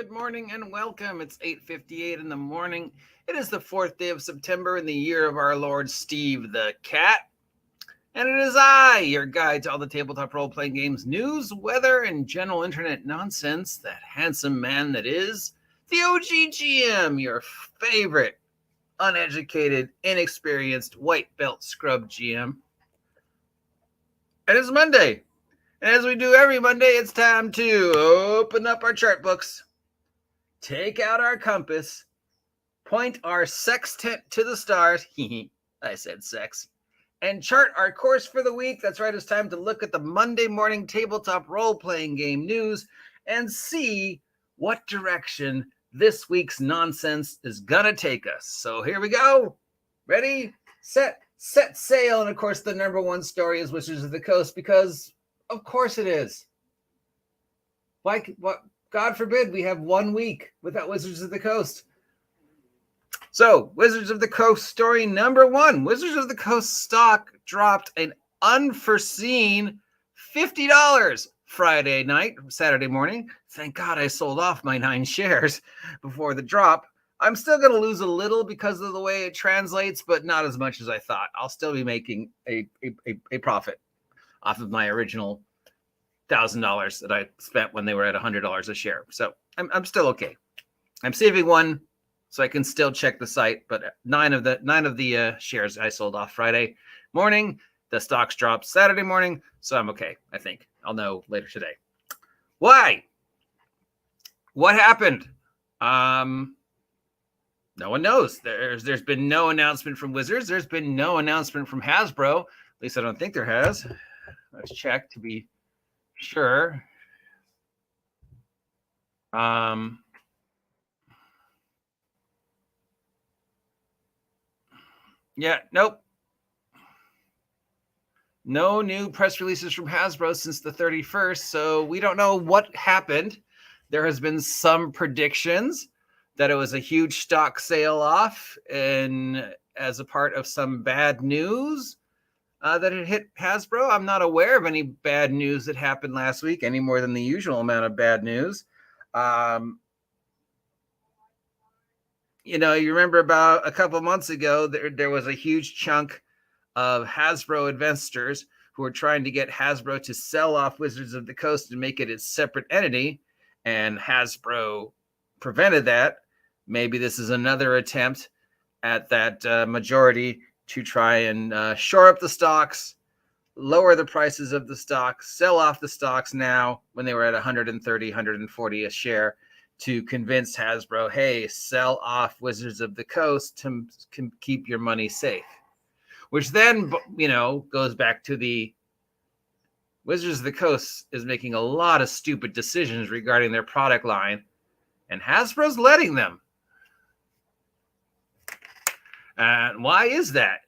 Good morning and welcome. It's 8:58 in the morning. It is the 4th day of September in the year of our Lord Steve the Cat. And it is I, your guide to all the tabletop role-playing games, news, weather, and general internet nonsense, that handsome man that is the OGGM, your favorite, uneducated, inexperienced, white belt scrub GM. And it's Monday. And as we do every Monday, it's time to open up our chart books, take out our compass, point our sextant to the stars. I said sex. And chart our course for the week. That's right, it's time to look at the Monday morning tabletop role-playing game news and see what direction this week's nonsense is gonna take us. So here we go. Ready, set sail. And of course, the number one story is Wizards of the Coast, because of course it is. Like, what? God forbid we have 1 week without Wizards of the Coast. So, Wizards of the Coast story number one. Wizards of the Coast stock dropped an unforeseen $50 Saturday morning. Thank God I sold off my 9 shares before the drop. I'm still going to lose a little because of the way it translates, but not as much as I thought. I'll still be making a profit off of my original $1,000 that I spent when they were at $100 a share. So I'm still okay. I'm saving one so I can still check the site, but nine of the shares I sold off Friday morning. The stocks dropped Saturday morning, so I'm okay. I think I'll know later today. Why? What happened? No one knows. There's been no announcement from Wizards. There's been no announcement from Hasbro. At least I don't think there has. Let's check to be sure. Yeah, nope. No new press releases from Hasbro since the 31st, so we don't know what happened. There has been some predictions that it was a huge stock sale off and as a part of some bad news that it hit Hasbro. I'm not aware of any bad news that happened last week, any more than the usual amount of bad news. You remember about a couple months ago, there was a huge chunk of Hasbro investors who were trying to get Hasbro to sell off Wizards of the Coast and make it its separate entity, and Hasbro prevented that. Maybe this is another attempt at that majority to try and shore up the stocks, lower the prices of the stocks, sell off the stocks now when they were at 130, 140 a share, to convince Hasbro, hey, sell off Wizards of the Coast to keep your money safe. Which then, goes back to the Wizards of the Coast is making a lot of stupid decisions regarding their product line, and Hasbro's letting them. And why is that?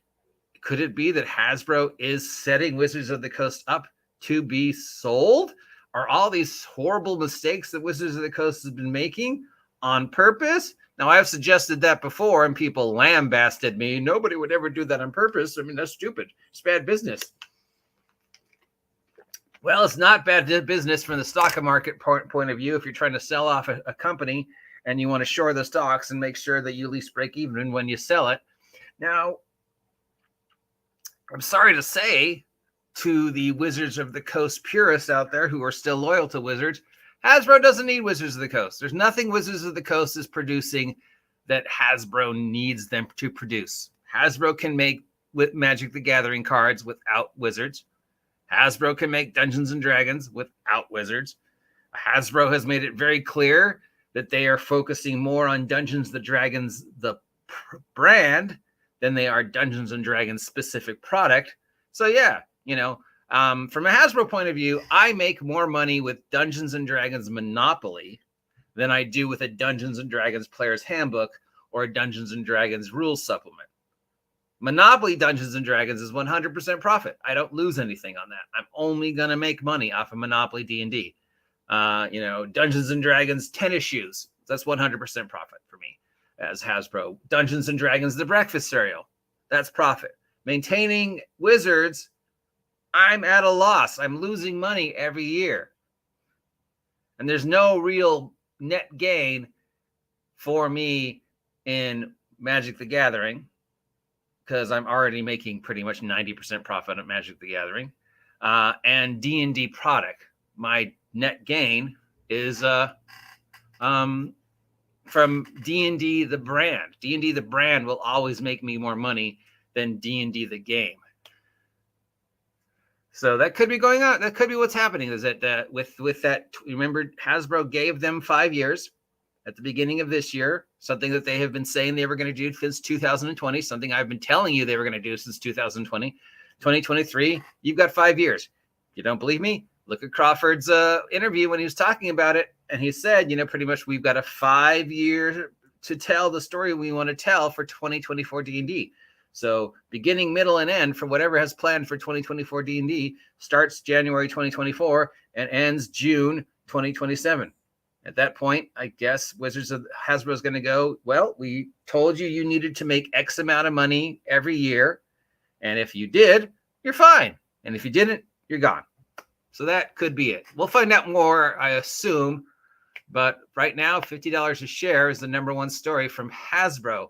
Could it be that Hasbro is setting Wizards of the Coast up to be sold? Are all these horrible mistakes that Wizards of the Coast has been making on purpose? Now, I've suggested that before, and people lambasted me. Nobody would ever do that on purpose. I mean, that's stupid. It's bad business. Well, it's not bad business from the stock market point of view if you're trying to sell off a company and you want to shore the stocks and make sure that you at least break even when you sell it. Now, I'm sorry to say to the Wizards of the Coast purists out there who are still loyal to Wizards, Hasbro doesn't need Wizards of the Coast. There's nothing Wizards of the Coast is producing that Hasbro needs them to produce. Hasbro can make Magic the Gathering cards without Wizards. Hasbro can make Dungeons and Dragons without Wizards. Hasbro has made it very clear that they are focusing more on Dungeons and Dragons, the brand, than they are Dungeons and Dragons specific product. So yeah, from a Hasbro point of view, I make more money with Dungeons and Dragons Monopoly than I do with a Dungeons and Dragons Player's Handbook or a Dungeons and Dragons Rules Supplement. Monopoly Dungeons and Dragons is 100% profit. I don't lose anything on that. I'm only going to make money off of Monopoly D&D. Dungeons and Dragons tennis shoes, that's 100% profit for me as Hasbro. Dungeons and Dragons the breakfast cereal, that's profit. Maintaining Wizards, I'm at a loss. I'm losing money every year. And there's no real net gain for me in Magic the Gathering, because I'm already making pretty much 90% profit at Magic the Gathering, and D&D product. My net gain is from D&D the brand. D&D the brand will always make me more money than D&D the game. So that could be going on. That could be what's happening. Is that with that? Remember, Hasbro gave them 5 years at the beginning of this year, something that they have been saying they were going to do since 2020, something I've been telling you they were going to do since 2020. 2023, you've got 5 years. You don't believe me? Look at Crawford's interview when he was talking about it. And he said, pretty much we've got a 5 year to tell the story we want to tell for 2024 D&D. So beginning, middle, and end for whatever has planned for 2024 D&D starts January 2024 and ends June 2027. At that point, I guess Wizards of Hasbro is going to go, well, we told you you needed to make X amount of money every year. And if you did, you're fine. And if you didn't, you're gone. So that could be it. We'll find out more, I assume. But right now, $50 a share is the number one story from Hasbro.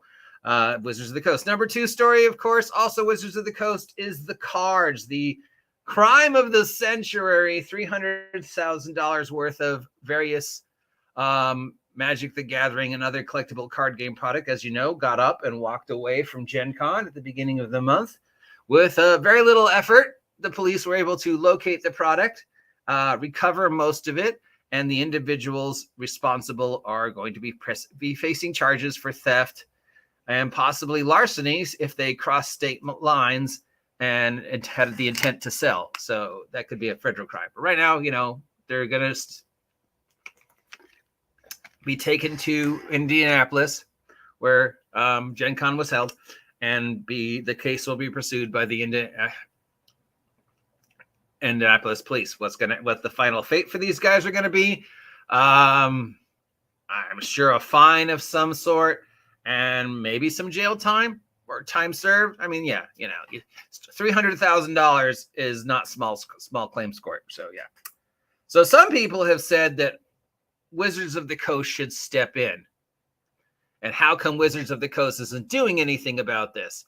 Wizards of the Coast. Number two story, of course, also Wizards of the Coast, is the cards. The crime of the century, $300,000 worth of various Magic the Gathering and other collectible card game product, as you know, got up and walked away from Gen Con at the beginning of the month. With very little effort, the police were able to locate the product, recover most of it, and the individuals responsible are going to be facing charges for theft and possibly larcenies if they cross state lines and it had the intent to sell. So that could be a federal crime. But right now, they're going to be taken to Indianapolis, where Gen Con was held, and the case will be pursued by the Indianapolis police. What the final fate for these guys are going to be? I'm sure a fine of some sort, and maybe some jail time or time served. I mean, yeah, $300,000 is not small claims court. So yeah. So some people have said that Wizards of the Coast should step in. And how come Wizards of the Coast isn't doing anything about this?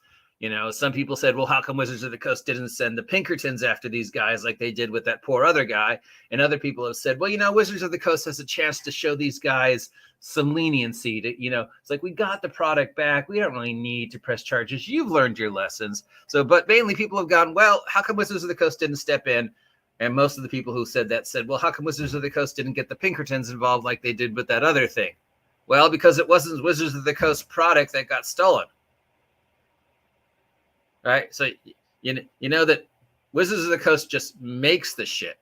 Some people said, well, how come Wizards of the Coast didn't send the Pinkertons after these guys like they did with that poor other guy? And other people have said, well, Wizards of the Coast has a chance to show these guys some leniency. It's like, we got the product back. We don't really need to press charges. You've learned your lessons. So, but mainly people have gone, well, how come Wizards of the Coast didn't step in? And most of the people who said that said, well, how come Wizards of the Coast didn't get the Pinkertons involved like they did with that other thing? Well, because it wasn't Wizards of the Coast product that got stolen. Right? So, you know that Wizards of the Coast just makes the shit.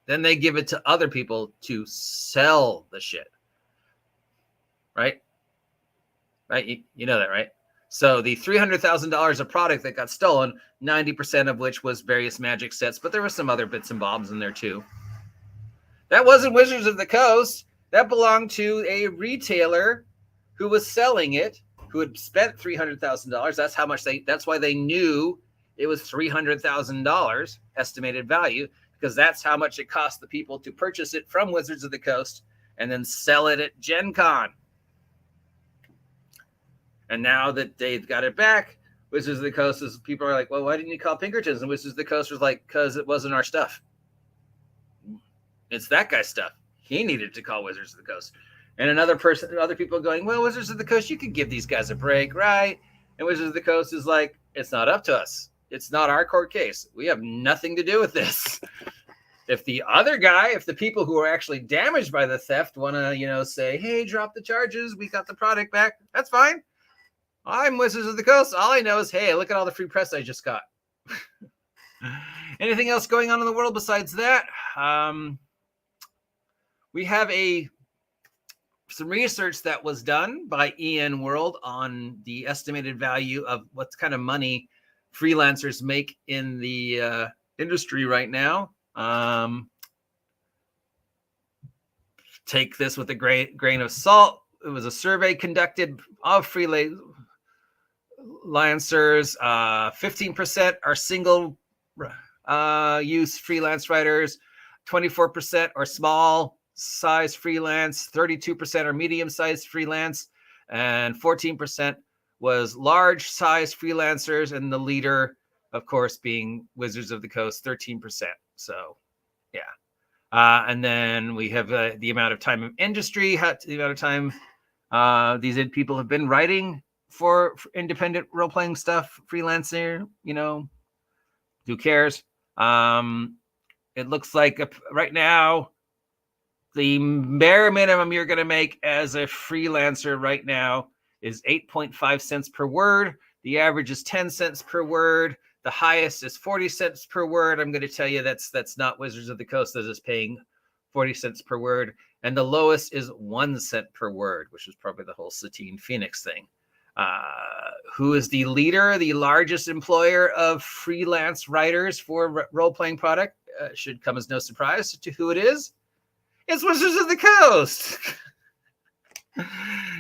Then they give it to other people to sell the shit. Right? Right? You know that, right? So the $300,000 of product that got stolen, 90% of which was various Magic sets, but there were some other bits and bobs in there too. That wasn't Wizards of the Coast. That belonged to a retailer who was selling it, who had spent $300,000. That's why they knew it was $300,000 estimated value, because that's how much it cost the people to purchase it from Wizards of the Coast and then sell it at Gen Con. And now that they've got it back, Wizards of the Coast people are like, well, why didn't you call Pinkertons? And Wizards of the Coast was like, because it wasn't our stuff. It's that guy's stuff. He needed to call Wizards of the Coast. And other people are going, well, Wizards of the Coast, you could give these guys a break, right? And Wizards of the Coast is like, it's not up to us. It's not our court case. We have nothing to do with this. If the people who are actually damaged by the theft want to, say, hey, drop the charges, we got the product back, that's fine. I'm Wizards of the Coast. All I know is, hey, look at all the free press I just got. Anything else going on in the world besides that? We have some research that was done by EN World on the estimated value of what kind of money freelancers make in the industry right now. Take this with a grain of salt. It was a survey conducted of freelancers. 15% are single use freelance writers. 24% are small size freelance, 32% are medium-sized freelance, and 14% was large-size freelancers, and the leader, of course, being Wizards of the Coast, 13%. So, yeah. And then we have the amount of time of industry, the amount of time these people have been writing for independent role-playing stuff, freelancer, who cares? It looks like right now, the bare minimum you're going to make as a freelancer right now is 8.5 cents per word. The average is 10 cents per word. The highest is 40 cents per word. I'm going to tell you that's not Wizards of the Coast that is paying 40 cents per word. And the lowest is 1 cent per word, which is probably the whole Satine Phoenix thing. Who is the leader, the largest employer of freelance writers for role-playing product? Should come as no surprise to who it is. It's Wizards of the Coast.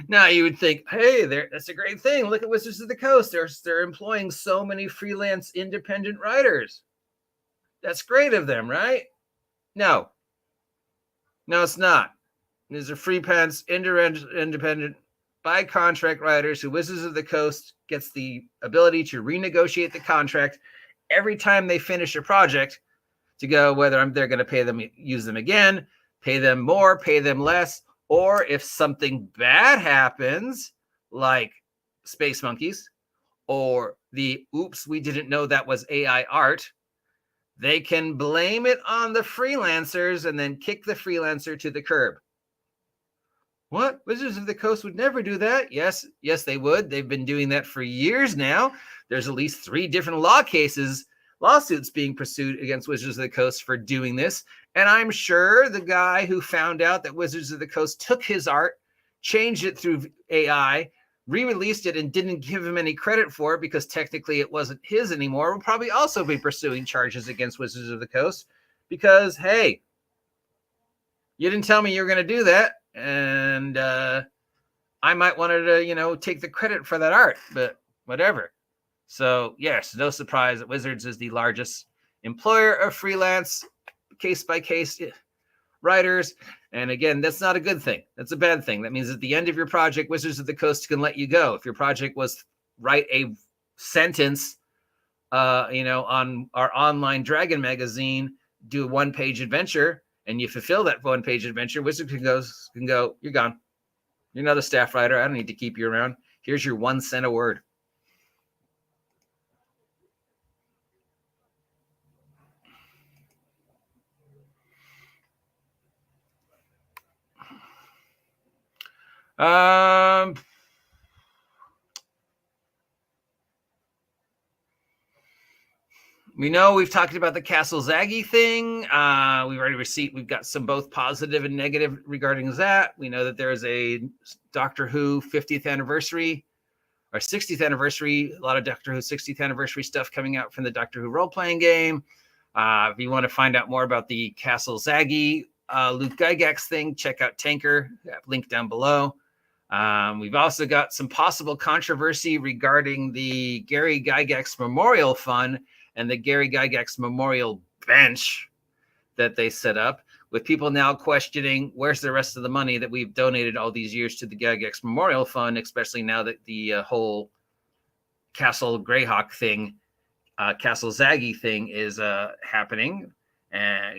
Now you would think, hey, that's a great thing. Look at Wizards of the Coast. They're employing so many freelance independent writers. That's great of them, right? No, it's not. These are free pants, independent, by contract writers who Wizards of the Coast gets the ability to renegotiate the contract every time they finish a project to go whether they're going to use them again, pay them more, pay them less, or if something bad happens, like Space Monkeys, or oops, we didn't know that was AI art, they can blame it on the freelancers and then kick the freelancer to the curb. What? Wizards of the Coast would never do that. Yes, they would. They've been doing that for years now. There's at least 3 different lawsuits being pursued against Wizards of the Coast for doing this. And I'm sure the guy who found out that Wizards of the Coast took his art, changed it through AI, re-released it, and didn't give him any credit for it because technically it wasn't his anymore, will probably also be pursuing charges against Wizards of the Coast because, hey, you didn't tell me you were going to do that. And I might want to, take the credit for that art, but whatever. So, yes, no surprise that Wizards is the largest employer of freelance, case-by-case writers. And again, that's not a good thing. That's a bad thing. That means at the end of your project, Wizards of the Coast can let you go. If your project was write a sentence, on our online Dragon magazine, do a 1-page adventure, and you fulfill that 1-page adventure, Wizards can go, you're gone. You're not a staff writer. I don't need to keep you around. Here's your 1 cent a word. We know we've talked about the Castle Zaggy thing. We've got some both positive and negative regarding that. We know that there is a Doctor Who 50th anniversary or 60th anniversary, a lot of Doctor Who 60th anniversary stuff coming out from the Doctor Who role-playing game. If you want to find out more about the Castle Zaggy Luke Gygax thing, check out Tanker, link down below. We've also got some possible controversy regarding the Gary Gygax Memorial Fund and the Gary Gygax Memorial Bench that they set up, with people now questioning where's the rest of the money that we've donated all these years to the Gygax Memorial Fund, especially now that the whole Castle Greyhawk thing, Castle Zaggy thing is happening. And,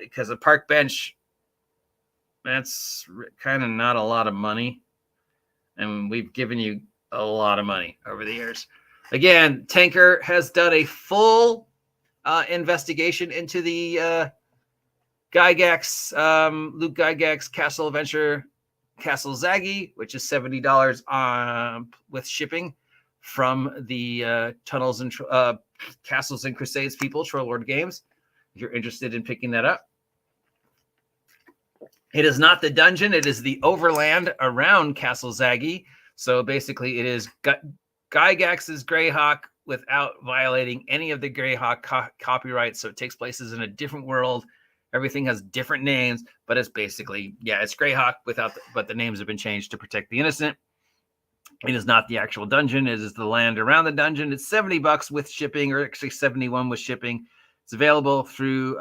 because a park bench, that's kind of not a lot of money. And we've given you a lot of money over the years. Again, Tanker has done a full investigation into the Gygax, Luke Gygax Castle Adventure Castle Zaggy, which is $70 with shipping from the Tunnels and Castles and Crusades people, Troll Lord Games, if you're interested in picking that up. It is not the dungeon. It is the overland around Castle Zaggy. So basically it is Gygax's Greyhawk without violating any of the Greyhawk copyrights. So it takes places in a different world. Everything has different names, but it's basically, it's Greyhawk but the names have been changed to protect the innocent. It is not the actual dungeon. It is the land around the dungeon. It's $70 with shipping, or actually $71 with shipping. It's available through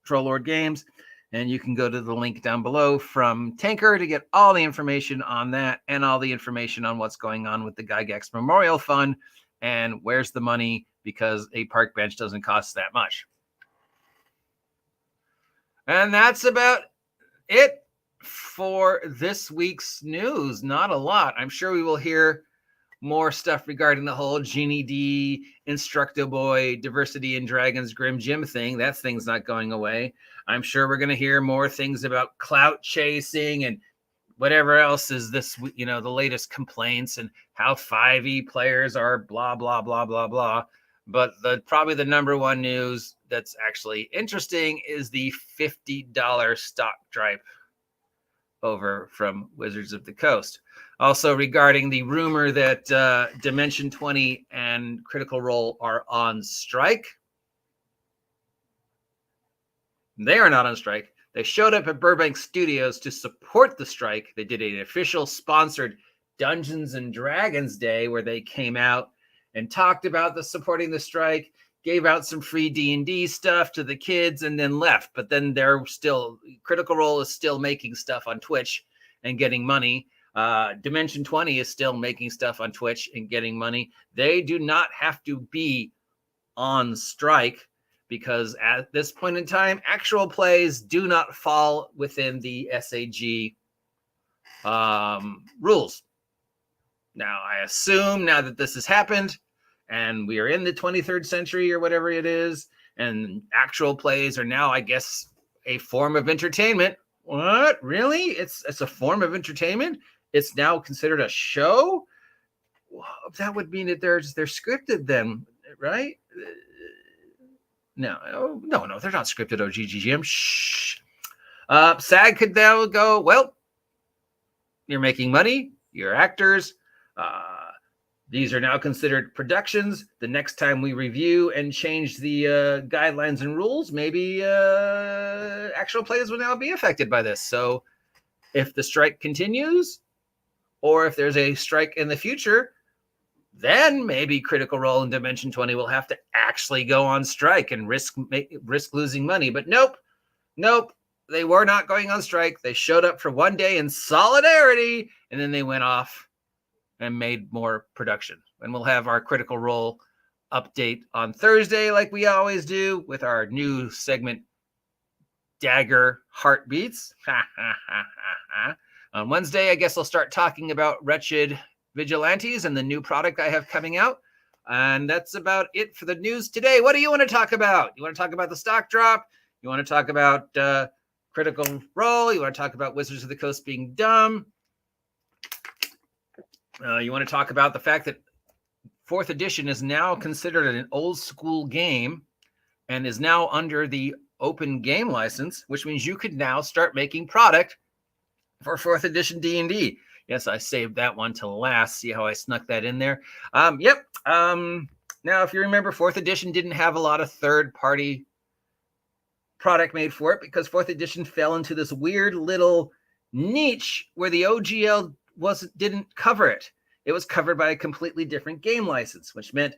Troll Lord Games. And you can go to the link down below from Tanker to get all the information on that and all the information on what's going on with the Gygax Memorial Fund and where's the money, because a park bench doesn't cost that much. And that's about it for this week's news. Not a lot. I'm sure we will hear more stuff regarding the whole Gini D, Instructo Boy, Diversity in Dragon's Grim Gym thing. That thing's not going away. I'm sure we're going to hear more things about clout chasing and whatever else is this, the latest complaints and how 5e players are blah, blah, blah, blah, blah. But probably the number one news that's actually interesting is the $50 stock drop over from Wizards of the Coast. Also regarding the rumor that Dimension 20 and Critical Role are on strike. They are not on strike. They showed up at Burbank Studios to support the strike. They did an official sponsored Dungeons and Dragons Day where they came out and talked about supporting the strike, gave out some free D&D stuff to the kids, and then left. But then Critical Role is still making stuff on Twitch and getting money. Dimension 20 is still making stuff on Twitch and getting money. They do not have to be on strike because at this point in time, actual plays do not fall within the SAG rules. Now, I assume now that this has happened and we are in the 23rd century or whatever it is, and actual plays are now, I guess, a form of entertainment. What? Really? It's a form of entertainment? It's now considered a show? That would mean that they're scripted then, right? No, they're not scripted, OGGM. Shh. SAG could now go, well, you're making money, you're actors. These are now considered productions. The next time we review and change the guidelines and rules, maybe actual plays will now be affected by this. So if the strike continues, or if there's a strike in the future, then maybe Critical Role and Dimension 20 will have to actually go on strike and risk losing money. But nope, they were not going on strike. They showed up for one day in solidarity, and then they went off and made more production. And we'll have our Critical Role update on Thursday, like we always do, with our new segment, Dagger Heartbeats. On Wednesday, I guess I'll start talking about Wretched Vigilantes and the new product I have coming out. And that's about it for the news today. What do you want to talk about? You want to talk about the stock drop? You want to talk about Critical Role? You want to talk about Wizards of the Coast being dumb? You want to talk about the fact that 4th edition is now considered an old school game and is now under the open game license, which means you could now start making product for 4th edition D&D. Yes, I saved that one to last. See how I snuck that in there? Yep. Now, if you remember, 4th edition didn't have a lot of third-party product made for it because 4th edition fell into this weird little niche where the OGL didn't cover it. It was covered by a completely different game license, which meant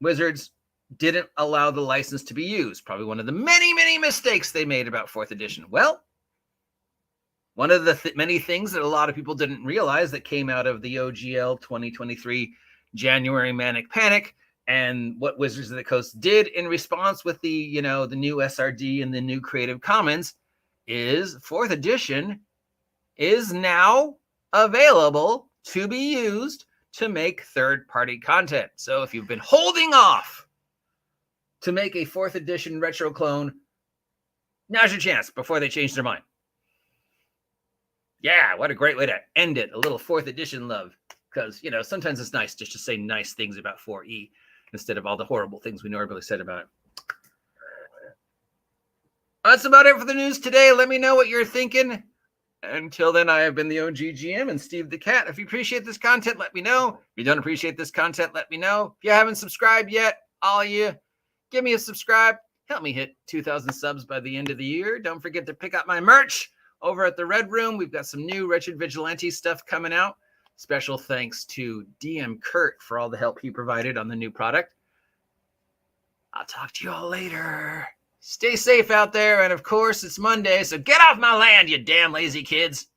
Wizards didn't allow the license to be used. Probably one of the many, many mistakes they made about 4th edition. Well, one of the many things that a lot of people didn't realize that came out of the OGL 2023 January Manic Panic and what Wizards of the Coast did in response with the new SRD and the new Creative Commons is 4th edition is now available to be used to make third-party content. So if you've been holding off to make a 4th edition retro clone, now's your chance before they change their mind. Yeah, what a great way to end it. A little 4th edition love. Because, sometimes it's nice just to say nice things about 4E instead of all the horrible things we normally said about it. That's about it for the news today. Let me know what you're thinking. Until then, I have been the OGGM and Steve the Cat. If you appreciate this content, let me know. If you don't appreciate this content, let me know. If you haven't subscribed yet, all of you, give me a subscribe. Help me hit 2,000 subs by the end of the year. Don't forget to pick up my merch over at the Red Room. We've got some new Wretched Vigilante stuff coming out. Special thanks to DM Kurt for all the help he provided on the new product. I'll talk to you all later. Stay safe out there, and of course, it's Monday, so get off my land, you damn lazy kids.